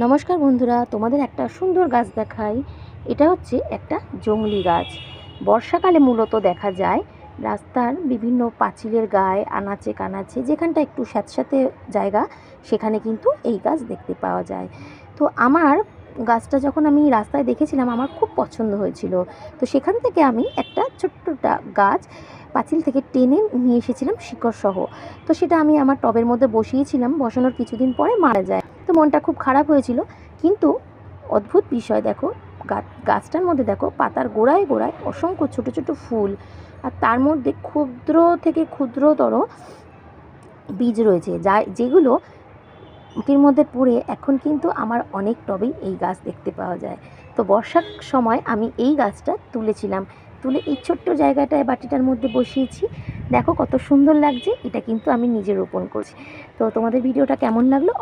নমস্কার বন্ধুরা, তোমাদের একটা সুন্দর গাছ দেখাই। এটা হচ্ছে একটা জংলি গাছ। বর্ষাকালে মূলত দেখা যায় রাস্তার বিভিন্ন পাঁচিলের গায়ে, আনাচে কানাচে, যেখানটা একটু স্যাঁতস্যাঁতে জায়গা, সেখানে কিন্তু এই গাছ দেখতে পাওয়া যায়। তো আমার গাছটা যখন আমি রাস্তায় দেখেছিলাম আমার খুব পছন্দ হয়েছিল। তো সেখান থেকে আমি একটা ছোট্ট গাছ পাঁচিল থেকে টেনে নিয়ে এসেছিলাম শিকড় সহ। তো সেটা আমি আমার টবের মধ্যে বসিয়েছিলাম, বসানোর কিছুদিন পরে মারা যায়। তো মনটা খুব খারাপ হয়েছিল, কিন্তু অদ্ভুত বিষয় দেখো, গাছটার মধ্যে দেখো পাতার গোড়ায় গোড়ায় অসংখ্য ছোট ছোট ফুল, আর তার মধ্যে ক্ষুদ্র থেকে ক্ষুদ্রতর বীজ রয়েছে, যেগুলো মাটির মধ্যে পড়ে এখন কিন্তু আমার অনেক টবেই এই গাছ দেখতে পাওয়া যায়। তো বর্ষার সময় আমি এই গাছটা তুলেছিলাম, তুলে এই ছোট্ট জায়গাটায় বাটিটার মধ্যে বসিয়েছি। দেখো কত সুন্দর লাগছে, এটা কিন্তু আমি নিজে রোপণ করছি। তো তোমাদের ভিডিওটা কেমন লাগলো